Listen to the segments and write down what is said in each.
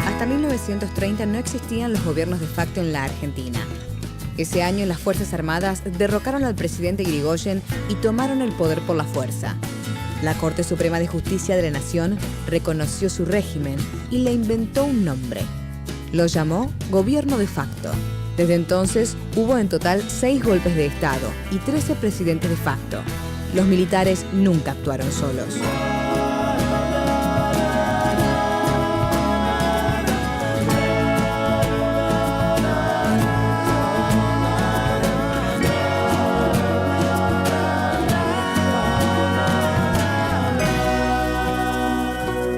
Hasta 1930 no existían los gobiernos de facto en la Argentina. Ese año las Fuerzas Armadas derrocaron al presidente Irigoyen y tomaron el poder por la fuerza. La Corte Suprema de Justicia de la Nación reconoció su régimen y le inventó un nombre. Lo llamó Gobierno de Facto. Desde entonces hubo en total 6 golpes de Estado y 13 presidentes de facto. Los militares nunca actuaron solos.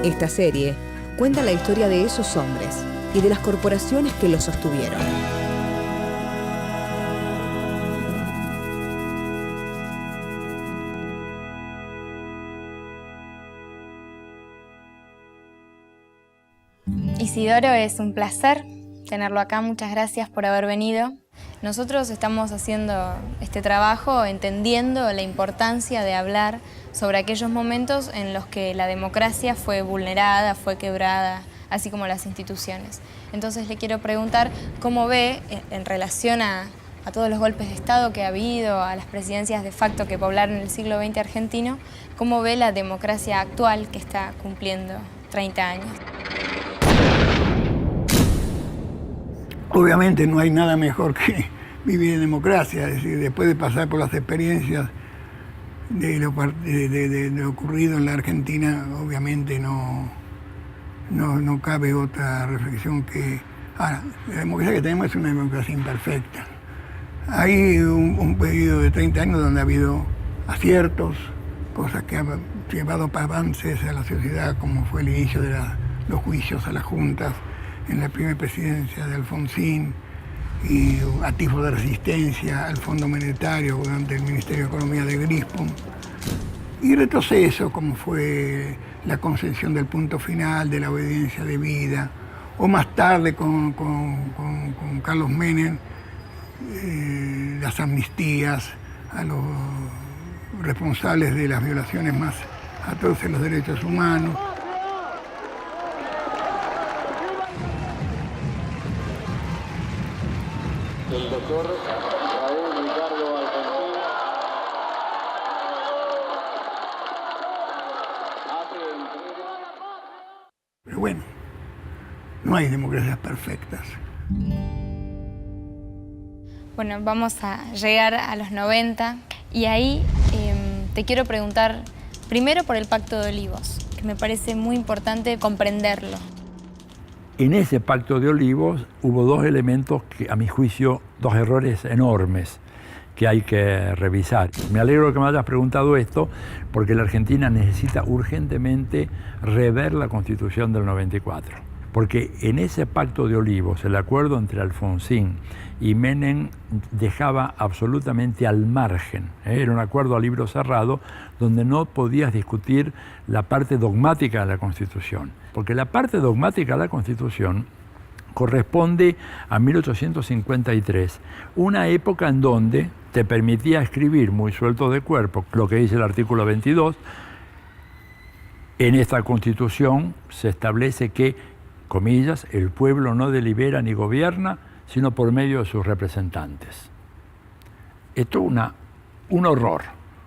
Esta serie cuenta la historia de esos hombres y de las corporaciones que los sostuvieron. Isidoro, es un placer tenerlo acá. Muchas gracias por haber venido. Nosotros estamos haciendo este trabajo entendiendo la importancia de hablar sobre aquellos momentos en los que la democracia fue vulnerada, fue quebrada, así como las instituciones. Entonces le quiero preguntar cómo ve, en relación a todos los golpes de Estado que ha habido, a las presidencias de facto que poblaron el siglo XX argentino, cómo ve la democracia actual que está cumpliendo 30 años. Obviamente no hay nada mejor que vivir en democracia, es decir, después de pasar por las experiencias de lo ocurrido en la Argentina, obviamente no cabe otra reflexión que... Ahora, la democracia que tenemos es una democracia imperfecta. Hay un periodo de 30 años donde ha habido aciertos, cosas que han llevado para avances a la sociedad, como fue el inicio de los juicios a las juntas en la primera presidencia de Alfonsín, y atisbos de resistencia al Fondo Monetario durante el Ministerio de Economía de Grispum, y retroceso como fue la concesión del punto final de la obediencia debida, o más tarde con Carlos Menem, las amnistías a los responsables de las violaciones más atroces de los derechos humanos. El doctor Raúl Ricardo Alfonsín hace entrega. Pero bueno, no hay democracias perfectas. Bueno, vamos a llegar a los 90 y ahí te quiero preguntar primero por el Pacto de Olivos, que me parece muy importante comprenderlo. En ese Pacto de Olivos hubo 2 elementos que, a mi juicio, 2 errores enormes que hay que revisar. Me alegro que me hayas preguntado esto, porque la Argentina necesita urgentemente rever la Constitución del 94. Porque en ese Pacto de Olivos, el acuerdo entre Alfonsín y Menem dejaba absolutamente al margen, era un acuerdo a libro cerrado, donde no podías discutir la parte dogmática de la Constitución. Porque la parte dogmática de la Constitución corresponde a 1853, una época en donde te permitía escribir muy suelto de cuerpo, lo que dice el artículo 22. En esta Constitución se establece que, comillas, el pueblo no delibera ni gobierna, sino por medio de sus representantes. Esto es un horror,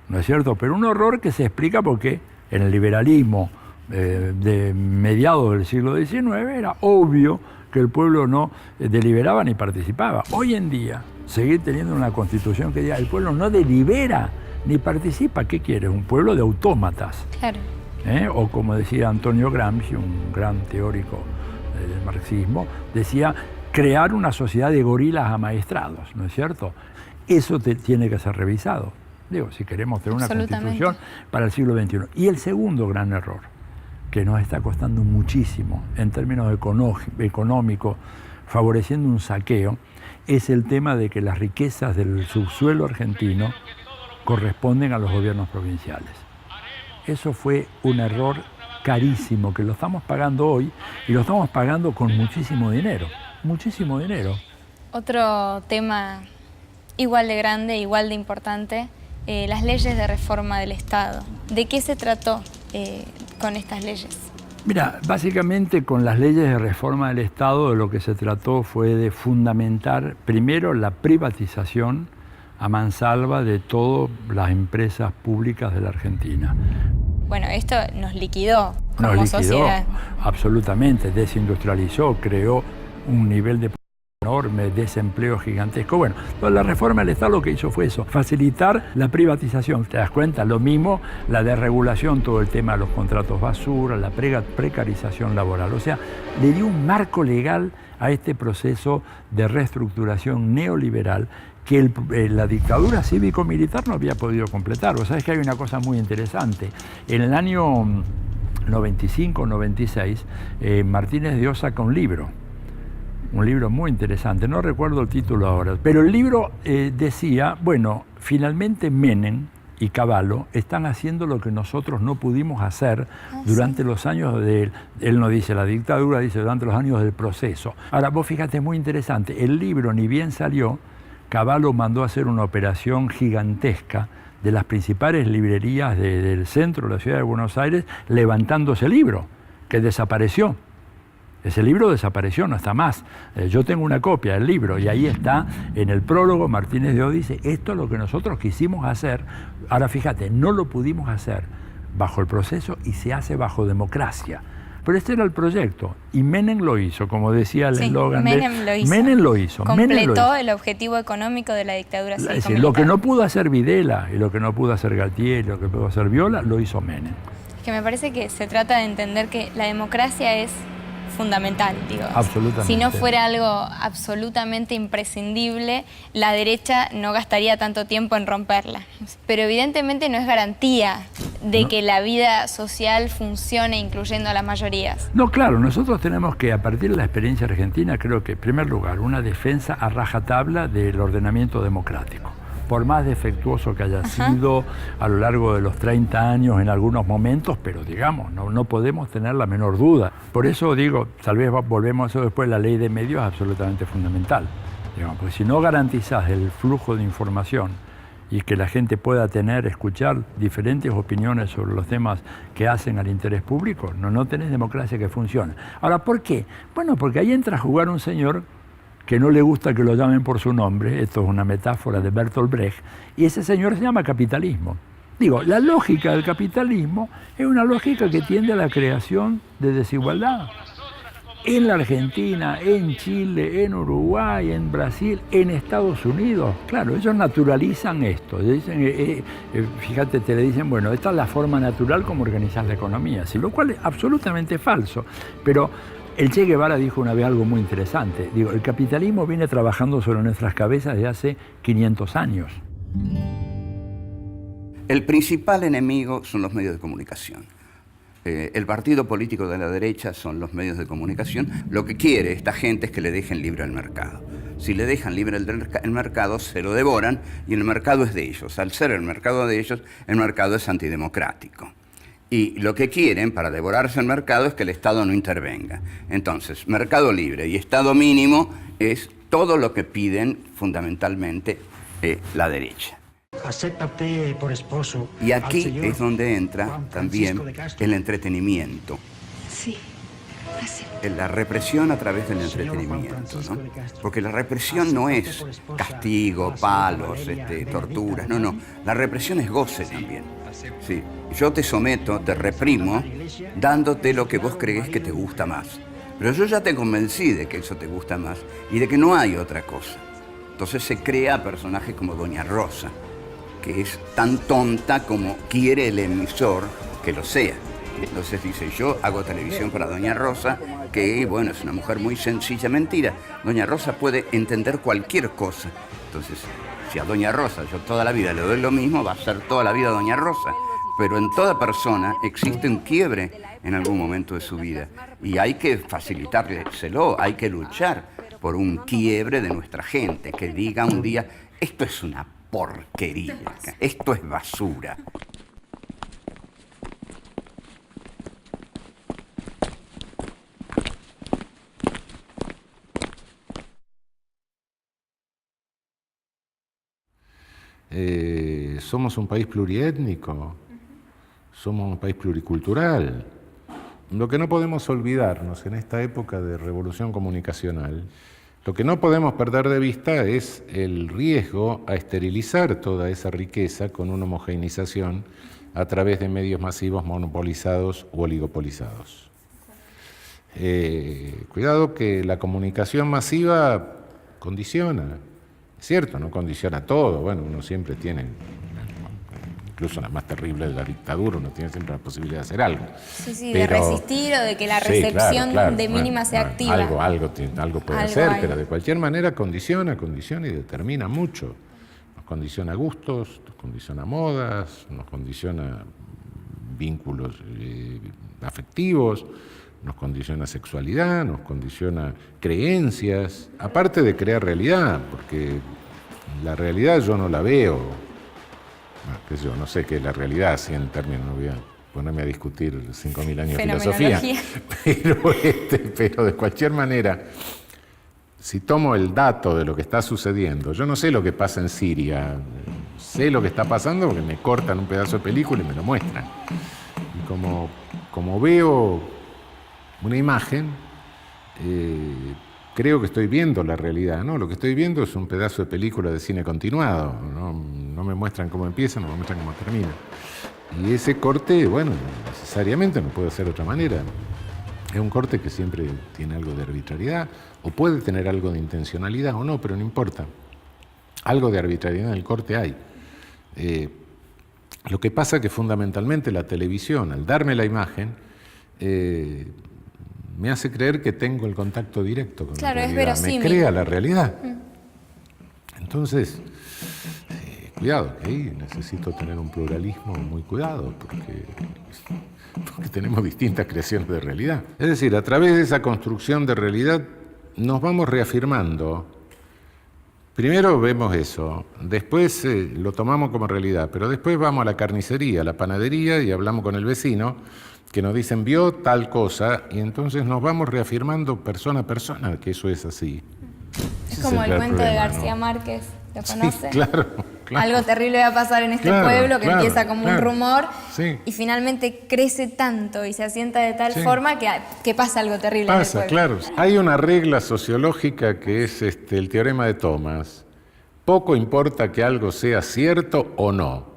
¿no es cierto? Pero un horror que se explica porque en el liberalismo de mediados del siglo XIX era obvio que el pueblo no deliberaba ni participaba. Hoy en día, seguir teniendo una constitución que diga el pueblo no delibera ni participa, ¿qué quiere? Un pueblo de autómatas. Claro. O como decía Antonio Gramsci, un gran teórico del marxismo, decía crear una sociedad de gorilas amaestrados, ¿no es cierto? Eso tiene que ser revisado. Digo, si queremos tener una constitución para el siglo XXI. Y el segundo gran error, que nos está costando muchísimo en términos económicos, favoreciendo un saqueo, es el tema de que las riquezas del subsuelo argentino corresponden a los gobiernos provinciales. Eso fue un error carísimo, que lo estamos pagando hoy, y lo estamos pagando con muchísimo dinero, muchísimo dinero. Otro tema igual de grande, igual de importante, las leyes de reforma del Estado. ¿De qué se trató con estas leyes? Mira, básicamente con las leyes de reforma del Estado de lo que se trató fue de fundamentar primero la privatización a mansalva de todas las empresas públicas de la Argentina. Bueno, esto nos liquidó como sociedad. Absolutamente, desindustrializó, creó un nivel de enorme, desempleo gigantesco. Bueno, toda la reforma del Estado lo que hizo fue eso, facilitar la privatización. ¿Te das cuenta? Lo mismo la desregulación, todo el tema de los contratos basura, la precarización laboral. O sea, le dio un marco legal a este proceso de reestructuración neoliberal que la dictadura cívico-militar no había podido completar. Vos sabés que hay una cosa muy interesante. En el año 95-96, Martínez de Oz saca un libro muy interesante, no recuerdo el título ahora, pero el libro decía, bueno, finalmente Menem y Cavallo están haciendo lo que nosotros no pudimos hacer durante los años él no dice la dictadura, dice durante los años del proceso. Ahora, vos fíjate, es muy interesante, el libro ni bien salió, Cavallo mandó a hacer una operación gigantesca de las principales librerías del centro de la ciudad de Buenos Aires, levantando ese libro, que desapareció. Ese libro desapareció, no está más. Yo tengo una copia del libro y ahí está, en el prólogo, Martínez de Oz dice, esto es lo que nosotros quisimos hacer. Ahora fíjate, no lo pudimos hacer bajo el proceso y se hace bajo democracia. Pero este era el proyecto y Menem lo hizo, como decía el eslogan. Menem lo hizo. Completó el objetivo económico de la dictadura cívico-militar. Lo que no pudo hacer Videla y lo que no pudo hacer Galtier y lo que pudo hacer Viola, lo hizo Menem. Es que me parece que se trata de entender que la democracia es fundamental, digo. Absolutamente. Si no fuera algo absolutamente imprescindible, la derecha no gastaría tanto tiempo en romperla. Pero evidentemente no es garantía de que la vida social funcione incluyendo a las mayorías. No, claro, nosotros tenemos que, a partir de la experiencia argentina, creo que, en primer lugar, una defensa a rajatabla del ordenamiento democrático. Por más defectuoso que haya sido a lo largo de los 30 años en algunos momentos, pero digamos, no podemos tener la menor duda. Por eso digo, tal vez volvemos a eso después, la ley de medios es absolutamente fundamental. Digamos, porque si no garantizás el flujo de información y que la gente pueda escuchar diferentes opiniones sobre los temas que hacen al interés público, no tenés democracia que funcione. Ahora, ¿por qué? Bueno, porque ahí entra a jugar un señor que no le gusta que lo llamen por su nombre, esto es una metáfora de Bertolt Brecht, y ese señor se llama capitalismo. Digo, la lógica del capitalismo es una lógica que tiende a la creación de desigualdad. En la Argentina, en Chile, en Uruguay, en Brasil, en Estados Unidos, claro, ellos naturalizan esto. Dicen, fíjate, te le dicen, bueno, esta es la forma natural como organizar la economía, lo cual es absolutamente falso, pero el Che Guevara dijo una vez algo muy interesante. Digo, el capitalismo viene trabajando sobre nuestras cabezas desde hace 500 años. El principal enemigo son los medios de comunicación. El partido político de la derecha son los medios de comunicación. Lo que quiere esta gente es que le dejen libre el mercado. Si le dejan libre el mercado, se lo devoran y el mercado es de ellos. Al ser el mercado de ellos, el mercado es antidemocrático. Y lo que quieren para devorarse el mercado es que el Estado no intervenga. Entonces, mercado libre y Estado mínimo es todo lo que piden fundamentalmente la derecha. Acéptate por esposo. Y aquí es donde entra también el entretenimiento. Sí, así. La represión a través del entretenimiento, ¿no? Porque la represión no es castigo, palos, torturas, no. La represión es goce también. Sí. Yo te someto, te reprimo, dándote lo que vos crees que te gusta más. Pero yo ya te convencí de que eso te gusta más y de que no hay otra cosa. Entonces se crea personajes como Doña Rosa, que es tan tonta como quiere el emisor que lo sea. Entonces dice, yo hago televisión para Doña Rosa, que bueno, es una mujer muy sencilla. Mentira, Doña Rosa puede entender cualquier cosa. Entonces, si a Doña Rosa yo toda la vida le doy lo mismo, va a ser toda la vida Doña Rosa. Pero en toda persona existe un quiebre en algún momento de su vida. Y hay que facilitárselo, hay que luchar por un quiebre de nuestra gente, que diga un día, esto es una porquería, esto es basura. Somos un país pluriétnico, somos un país pluricultural. Lo que no podemos olvidarnos en esta época de revolución comunicacional, lo que no podemos perder de vista es el riesgo a esterilizar toda esa riqueza con una homogeneización a través de medios masivos monopolizados u oligopolizados. Cuidado que la comunicación masiva condiciona. Es cierto, no condiciona todo. Bueno, uno siempre tiene, incluso la más terrible de la dictadura, uno tiene siempre la posibilidad de hacer algo. Sí, pero, de resistir o de que la recepción de mínima sea activa. Algo puede hacer, pero de cualquier manera condiciona y determina mucho. Nos condiciona gustos, nos condiciona modas, nos condiciona vínculos afectivos, nos condiciona sexualidad, nos condiciona creencias, aparte de crear realidad, porque la realidad yo no la veo, no sé qué es la realidad, así en términos, no voy a ponerme a discutir 5.000 años de filosofía, pero de cualquier manera, si tomo el dato de lo que está sucediendo, yo no sé lo que pasa en Siria, sé lo que está pasando porque me cortan un pedazo de película y me lo muestran. Y como veo una imagen, creo que estoy viendo la realidad, ¿no? Lo que estoy viendo es un pedazo de película de cine continuado, no me muestran cómo empieza, no me muestran cómo termina. Y ese corte, bueno, necesariamente no puede ser de otra manera. Es un corte que siempre tiene algo de arbitrariedad, o puede tener algo de intencionalidad o no, pero no importa. Algo de arbitrariedad en el corte hay. Lo que pasa es que fundamentalmente la televisión, al darme la imagen, me hace creer que tengo el contacto directo con la realidad. Es verosímil. Me crea la realidad. Entonces, cuidado, que ahí necesito tener un pluralismo muy cuidado, porque tenemos distintas creaciones de realidad. Es decir, a través de esa construcción de realidad nos vamos reafirmando. Primero vemos eso, después lo tomamos como realidad, pero después vamos a la carnicería, a la panadería y hablamos con el vecino, que nos dicen, vio tal cosa, y entonces nos vamos reafirmando persona a persona que eso es así. Es como el cuento de García Márquez, ¿lo conoce? Sí, claro. Algo terrible va a pasar en este pueblo que empieza como un rumor y finalmente crece tanto y se asienta de tal forma que pasa algo terrible en el pueblo. Claro. Hay una regla sociológica que es el teorema de Thomas. Poco importa que algo sea cierto o no.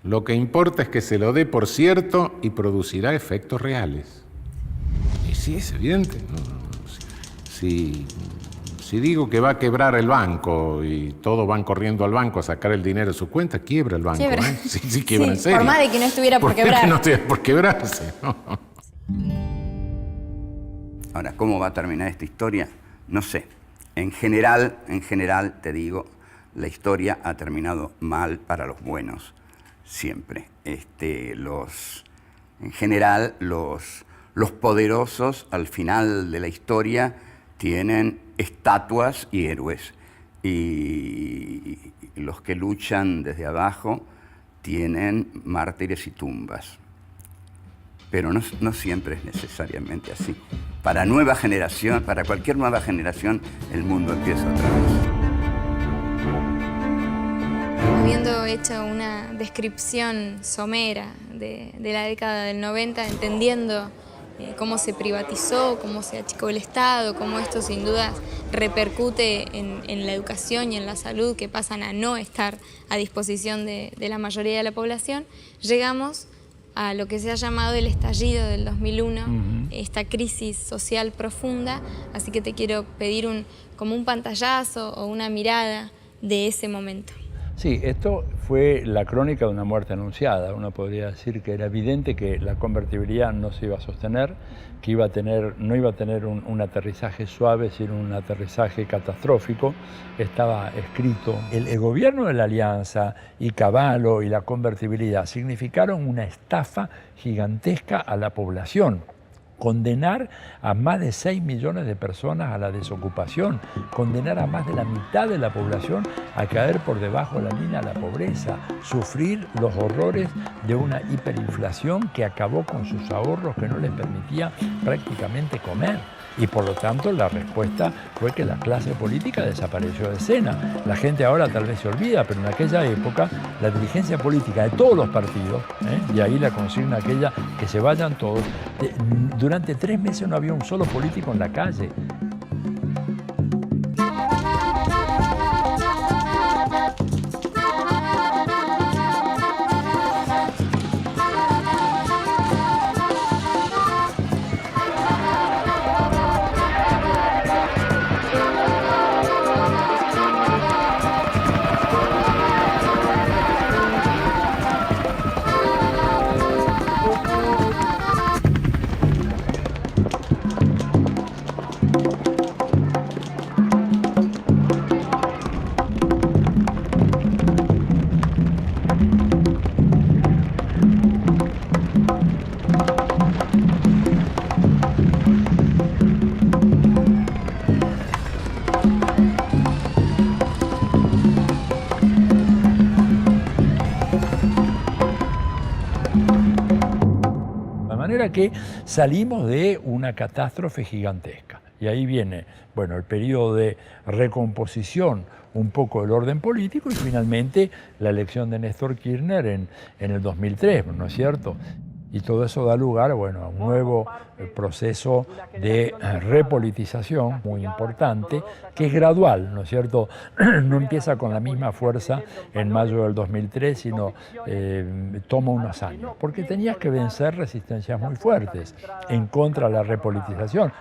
Lo que importa es que se lo dé por cierto y producirá efectos reales. Y sí, es evidente. Si digo que va a quebrar el banco y todos van corriendo al banco a sacar el dinero de su cuenta, quiebra el banco. Quiebra. Sí, quiebra en serio. Por más de que no estuviera por quebrar. Que no estuviera por quebrarse, ¿no? Ahora, ¿cómo va a terminar esta historia? No sé. En general, te digo, la historia ha terminado mal para los buenos. Siempre. En general, los poderosos al final de la historia tienen estatuas y héroes. Y los que luchan desde abajo tienen mártires y tumbas. Pero no siempre es necesariamente así. Para cualquier nueva generación, el mundo empieza otra vez. Habiendo hecho una descripción somera de la década del 90, entendiendo cómo se privatizó, cómo se achicó el Estado, cómo esto sin duda repercute en la educación y en la salud, que pasan a no estar a disposición de la mayoría de la población, llegamos a lo que se ha llamado el estallido del 2001, esta crisis social profunda, así que te quiero pedir como un pantallazo o una mirada de ese momento. Sí, esto fue la crónica de una muerte anunciada. Uno podría decir que era evidente que la convertibilidad no se iba a sostener, que no iba a tener un aterrizaje suave, sino un aterrizaje catastrófico. Estaba escrito. El gobierno de la Alianza y Cavallo y la convertibilidad significaron una estafa gigantesca a la población. Condenar a más de 6 millones de personas a la desocupación, condenar a más de la mitad de la población a caer por debajo de la línea de la pobreza, sufrir los horrores de una hiperinflación que acabó con sus ahorros, que no les permitía prácticamente comer. Y por lo tanto la respuesta fue que la clase política desapareció de escena. La gente ahora tal vez se olvida, pero en aquella época la dirigencia política de todos los partidos, y ahí la consigna aquella que se vayan todos, durante 3 meses no había un solo político en la calle. Que salimos de una catástrofe gigantesca. Y ahí viene, bueno, el periodo de recomposición un poco del orden político y finalmente la elección de Néstor Kirchner en el 2003, ¿no es cierto? Y todo eso da lugar, bueno, a un nuevo proceso de repolitización muy importante, que es gradual, ¿no es cierto? No empieza con la misma fuerza en mayo del 2003, sino toma unos años, porque tenías que vencer resistencias muy fuertes en contra de la repolitización.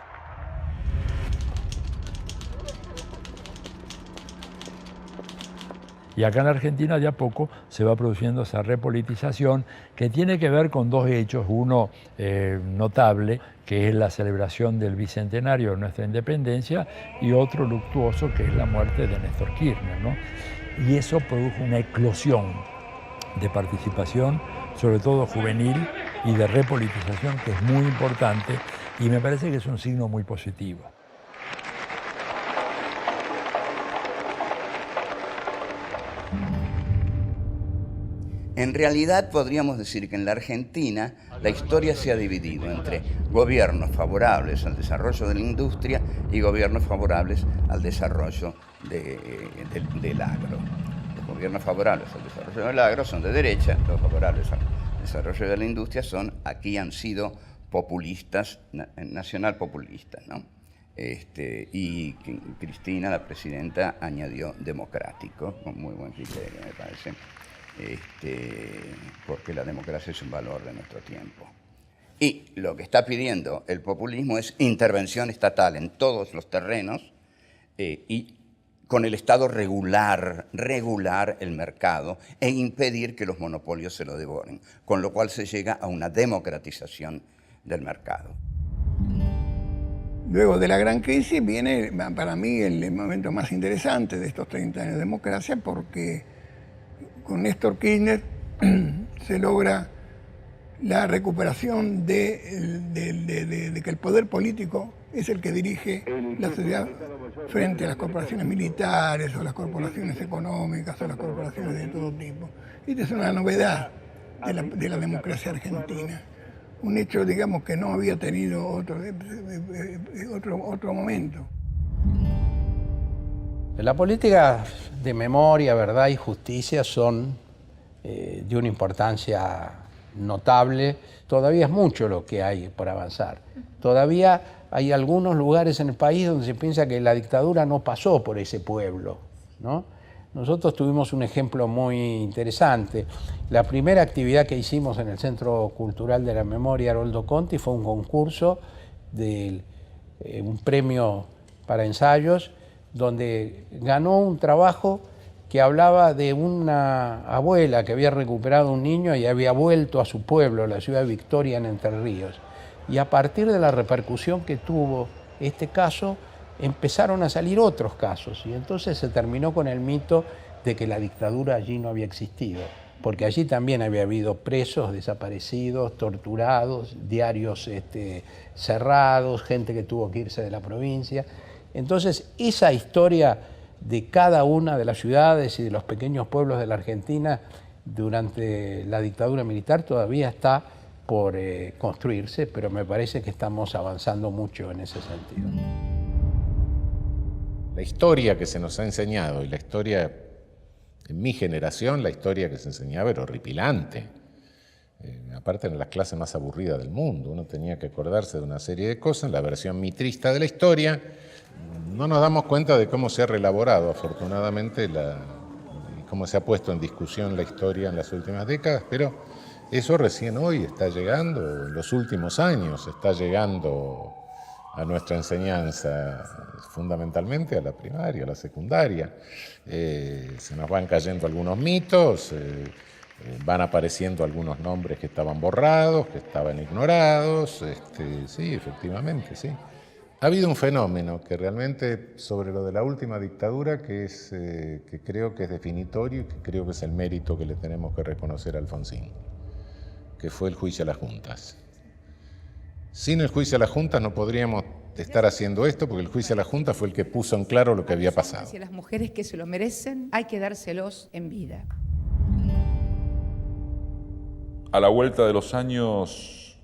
Y acá en Argentina de a poco se va produciendo esa repolitización que tiene que ver con 2 hechos, uno notable, que es la celebración del bicentenario de nuestra independencia, y otro luctuoso, que es la muerte de Néstor Kirchner, ¿no? Y eso produjo una eclosión de participación, sobre todo juvenil, y de repolitización, que es muy importante, y me parece que es un signo muy positivo. En realidad podríamos decir que en la Argentina la historia se ha dividido entre gobiernos favorables al desarrollo de la industria y gobiernos favorables al desarrollo del agro. Los gobiernos favorables al desarrollo del agro son de derecha, los favorables al desarrollo de la industria aquí han sido populistas, nacional populistas, ¿no? Y Cristina, la presidenta, añadió democrático, con muy buen criterio, me parece. Porque la democracia es un valor de nuestro tiempo. Y lo que está pidiendo el populismo es intervención estatal en todos los terrenos y con el Estado regular el mercado e impedir que los monopolios se lo devoren, con lo cual se llega a una democratización del mercado. Luego de la gran crisis viene para mí el momento más interesante de estos 30 años de democracia, porque con Néstor Kirchner se logra la recuperación de que el poder político es el que dirige la sociedad frente a las corporaciones militares o las corporaciones económicas o las corporaciones de todo tipo. Esta es una novedad de la democracia argentina. Un hecho, digamos, que no había tenido otro momento. La política de memoria, verdad y justicia son de una importancia notable. Todavía es mucho lo que hay por avanzar. Todavía hay algunos lugares en el país donde se piensa que la dictadura no pasó por ese pueblo, ¿no? Nosotros tuvimos un ejemplo muy interesante. La primera actividad que hicimos en el Centro Cultural de la Memoria Haroldo Conti fue un concurso de un premio para ensayos, donde ganó un trabajo que hablaba de una abuela que había recuperado un niño y había vuelto a su pueblo, la ciudad de Victoria, en Entre Ríos. Y a partir de la repercusión que tuvo este caso, empezaron a salir otros casos, y entonces se terminó con el mito de que la dictadura allí no había existido, porque allí también había habido presos, desaparecidos, torturados, diarios cerrados, gente que tuvo que irse de la provincia. Entonces, esa historia de cada una de las ciudades y de los pequeños pueblos de la Argentina durante la dictadura militar todavía está por construirse, pero me parece que estamos avanzando mucho en ese sentido. La historia que se nos ha enseñado, y la historia, en mi generación, la historia que se enseñaba era horripilante. Aparte, en las clases más aburridas del mundo. Uno tenía que acordarse de una serie de cosas. En la versión mitrista de la historia, no nos damos cuenta de cómo se ha reelaborado, afortunadamente, y cómo se ha puesto en discusión la historia en las últimas décadas, pero eso recién hoy está llegando, en los últimos años está llegando a nuestra enseñanza, fundamentalmente a la primaria, a la secundaria. Se nos van cayendo algunos mitos, van apareciendo algunos nombres que estaban borrados, que estaban ignorados. Sí, efectivamente, sí. Ha habido un fenómeno que realmente, sobre lo de la última dictadura, que creo que es definitorio y que creo que es el mérito que le tenemos que reconocer a Alfonsín, que fue el juicio a las juntas. Sin el juicio a las juntas no podríamos estar haciendo esto, porque el juicio a las juntas fue el que puso en claro lo que había pasado. Si a las mujeres que se lo merecen, hay que dárselos en vida. A la vuelta de los años,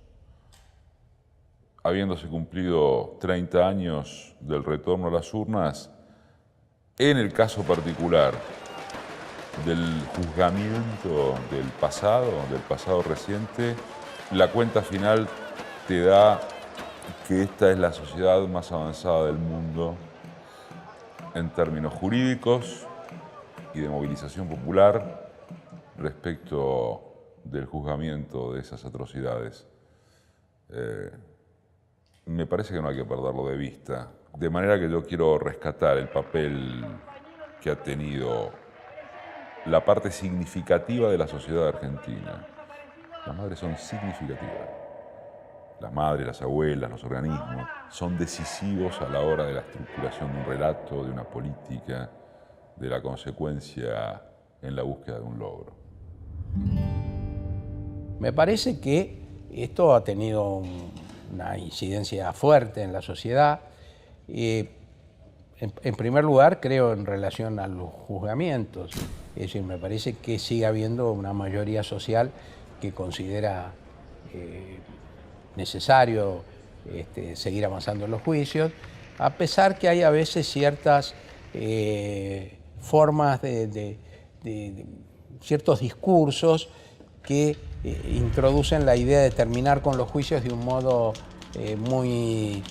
habiéndose cumplido 30 años del retorno a las urnas, en el caso particular del juzgamiento del pasado reciente, la cuenta final te da que esta es la sociedad más avanzada del mundo en términos jurídicos y de movilización popular respecto del juzgamiento de esas atrocidades. Me parece que no hay que perderlo de vista. De manera que yo quiero rescatar el papel que ha tenido la parte significativa de la sociedad argentina. Las madres son significativas. Las madres, las abuelas, los organismos son decisivos a la hora de la estructuración de un relato, de una política, de la consecuencia en la búsqueda de un logro. Me parece que esto ha tenido una incidencia fuerte en la sociedad. En primer lugar, creo en relación a los juzgamientos. Es decir, me parece que sigue habiendo una mayoría social que considera necesario seguir avanzando en los juicios, a pesar que hay a veces ciertas formas ciertos discursos que introducen la idea de terminar con los juicios de un modo muy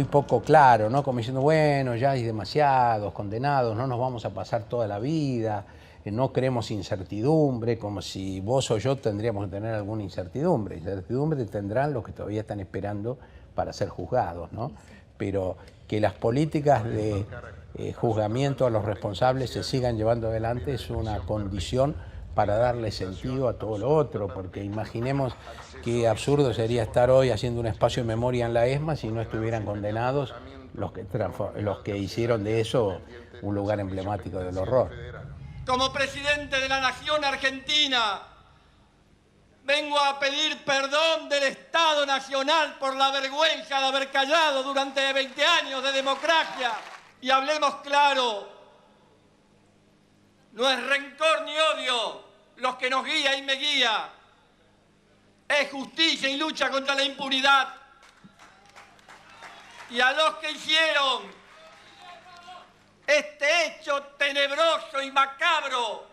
poco claro, ¿no? Como diciendo, bueno, ya hay demasiados condenados, no nos vamos a pasar toda la vida, no queremos incertidumbre, como si vos o yo tendríamos que tener alguna incertidumbre. Incertidumbre tendrán los que todavía están esperando para ser juzgados, ¿no? Pero que las políticas de juzgamiento a los responsables se sigan llevando adelante es una condición para darle sentido a todo lo otro, porque imaginemos qué absurdo sería estar hoy haciendo un espacio de memoria en la ESMA si no estuvieran condenados los que hicieron de eso un lugar emblemático del horror. Como presidente de la Nación Argentina, vengo a pedir perdón del Estado Nacional por la vergüenza de haber callado durante 20 años de democracia. Y hablemos claro, no es rencor ni odio los que nos guía y me guía, es justicia y lucha contra la impunidad. Y a los que hicieron este hecho tenebroso y macabro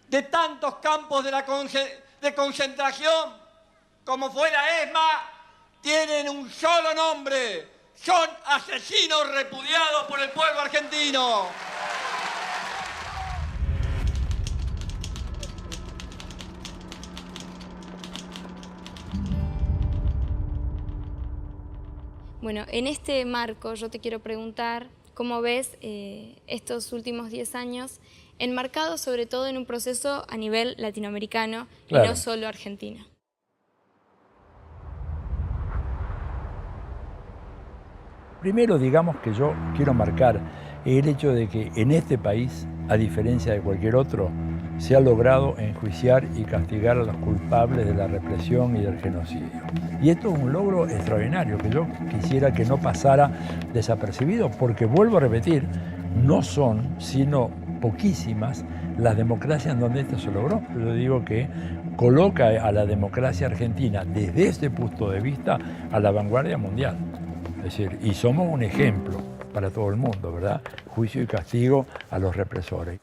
de tantos campos de concentración como fue la ESMA, tienen un solo nombre: son asesinos repudiados por el pueblo argentino. Bueno, en este marco yo te quiero preguntar cómo ves estos últimos 10 años enmarcados sobre todo en un proceso a nivel latinoamericano y no solo argentino. Primero, digamos que yo quiero marcar el hecho de que en este país, a diferencia de cualquier otro, se ha logrado enjuiciar y castigar a los culpables de la represión y del genocidio. Y esto es un logro extraordinario que yo quisiera que no pasara desapercibido, porque vuelvo a repetir, no son sino poquísimas las democracias en donde esto se logró. Yo digo que coloca a la democracia argentina desde este punto de vista a la vanguardia mundial. Es decir, y somos un ejemplo para todo el mundo, ¿verdad? Juicio y castigo a los represores.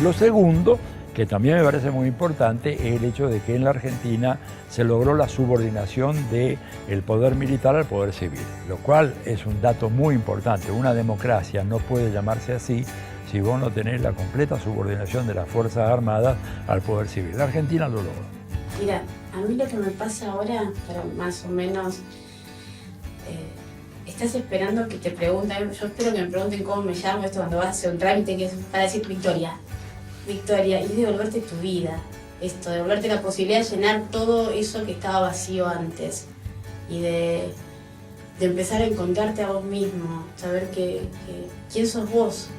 Lo segundo, que también me parece muy importante, es el hecho de que en la Argentina se logró la subordinación del poder militar al poder civil, lo cual es un dato muy importante. Una democracia no puede llamarse así si vos no tenés la completa subordinación de las Fuerzas Armadas al poder civil. La Argentina lo logró. Mira, a mí lo que me pasa ahora, para más o menos, estás esperando que te pregunten, yo espero que me pregunten cómo me llamo, esto cuando vas a hacer un trámite, que es para decir Victoria. Victoria, y devolverte tu vida, esto, devolverte la posibilidad de llenar todo eso que estaba vacío antes y de empezar a encontrarte a vos mismo, saber quién sos vos.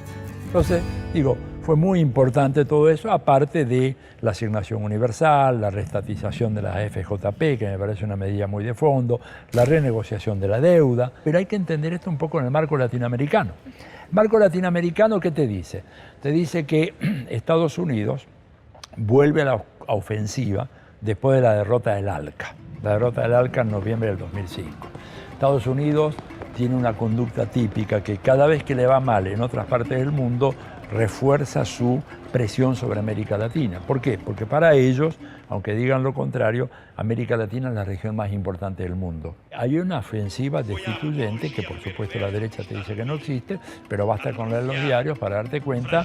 Entonces, digo, fue muy importante todo eso, aparte de la asignación universal, la reestatización de las FJP, que me parece una medida muy de fondo, la renegociación de la deuda, pero hay que entender esto un poco en el marco latinoamericano. Marco latinoamericano, ¿qué te dice? Te dice que Estados Unidos vuelve a la ofensiva después de la derrota del ALCA. La derrota del ALCA en noviembre del 2005. Estados Unidos tiene una conducta típica que cada vez que le va mal en otras partes del mundo, refuerza su presión sobre América Latina. ¿Por qué? Porque para ellos, aunque digan lo contrario, América Latina es la región más importante del mundo. Hay una ofensiva destituyente que por supuesto la derecha te dice que no existe, pero basta con leer los diarios para darte cuenta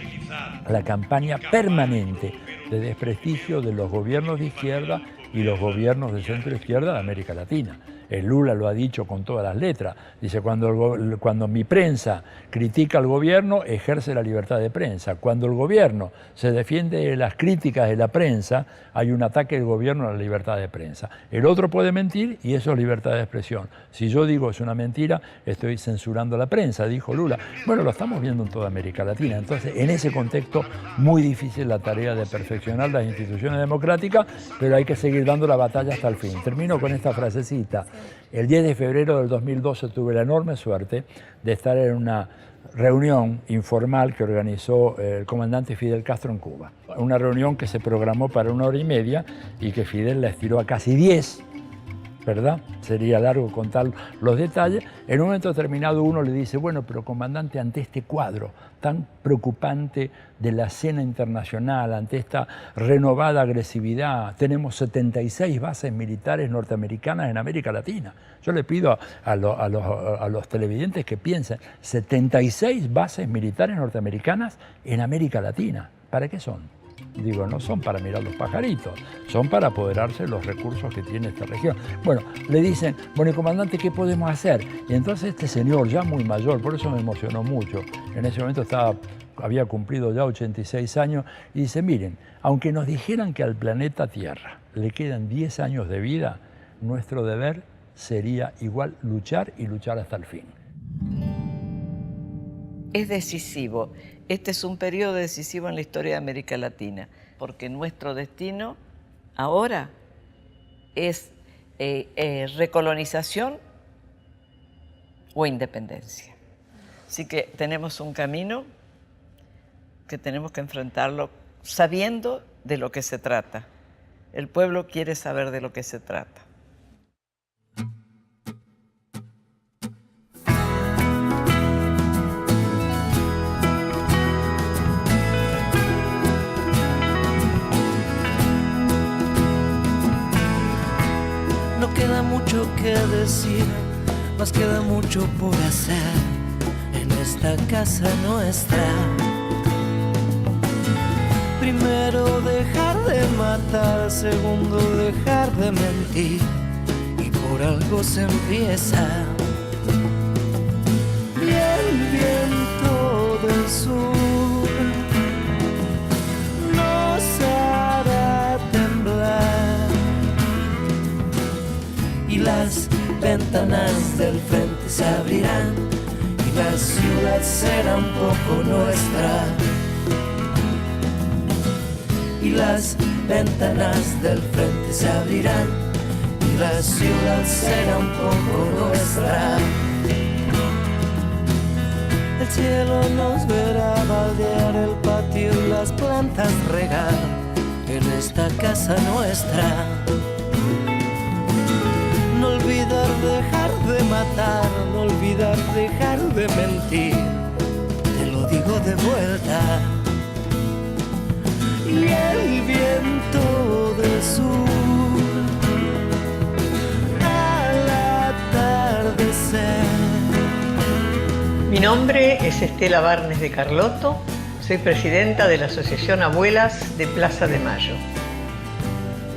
la campaña permanente de desprestigio de los gobiernos de izquierda y los gobiernos de centro izquierda de América Latina. El Lula lo ha dicho con todas las letras. Dice, cuando mi prensa critica al gobierno, ejerce la libertad de prensa. Cuando el gobierno se defiende de las críticas de la prensa, hay un ataque del gobierno a la libertad de prensa. El otro puede mentir y eso es libertad de expresión. Si yo digo es una mentira, estoy censurando a la prensa, dijo Lula. Bueno, lo estamos viendo en toda América Latina. Entonces, en ese contexto, muy difícil la tarea de perfeccionar las instituciones democráticas, pero hay que seguir dando la batalla hasta el fin. Termino con esta frasecita. El 10 de febrero del 2012 tuve la enorme suerte de estar en una reunión informal que organizó el comandante Fidel Castro en Cuba. Una reunión que se programó para 1 hora y media y que Fidel la estiró a casi 10, ¿verdad? Sería largo contar los detalles. En un momento determinado uno le dice, bueno, pero comandante, ante este cuadro tan preocupante de la escena internacional, ante esta renovada agresividad, tenemos 76 bases militares norteamericanas en América Latina. Yo le pido a los televidentes que piensen, 76 bases militares norteamericanas en América Latina. ¿Para qué son? Digo, no son para mirar los pajaritos, son para apoderarse de los recursos que tiene esta región. Bueno, le dicen, bueno, comandante, ¿qué podemos hacer? Y entonces este señor, ya muy mayor, por eso me emocionó mucho, en ese momento había cumplido ya 86 años, y dice, miren, aunque nos dijeran que al planeta Tierra le quedan 10 años de vida, nuestro deber sería igual luchar y luchar hasta el fin. Es decisivo. Este es un periodo decisivo en la historia de América Latina, porque nuestro destino ahora es recolonización o independencia. Así que tenemos un camino que tenemos que enfrentarlo sabiendo de lo que se trata. El pueblo quiere saber de lo que se trata. No queda mucho que decir, Nos queda mucho por hacer en esta casa nuestra. Primero dejar de matar, segundo dejar de mentir, y por algo se empieza. Y el viento del sur nos hará temblar, y las ventanas del frente se abrirán, y la ciudad será un poco nuestra. Y las ventanas del frente se abrirán, y la ciudad será un poco nuestra. El cielo nos verá baldear, el patio y las plantas regar en esta casa nuestra. No olvidar dejar de matar, no olvidar dejar de mentir, te lo digo de vuelta. Y el viento del sur al atardecer. Mi nombre es Estela Barnes de Carlotto, soy presidenta de la Asociación Abuelas de Plaza de Mayo.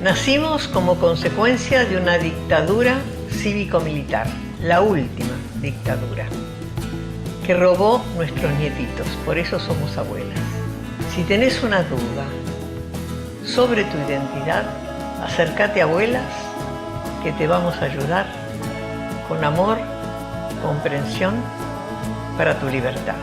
Nacimos como consecuencia de una dictadura cívico-militar, la última dictadura, que robó nuestros nietitos, por eso somos abuelas. Si tenés una duda sobre tu identidad, acércate a Abuelas, que te vamos a ayudar con amor, comprensión, para tu libertad.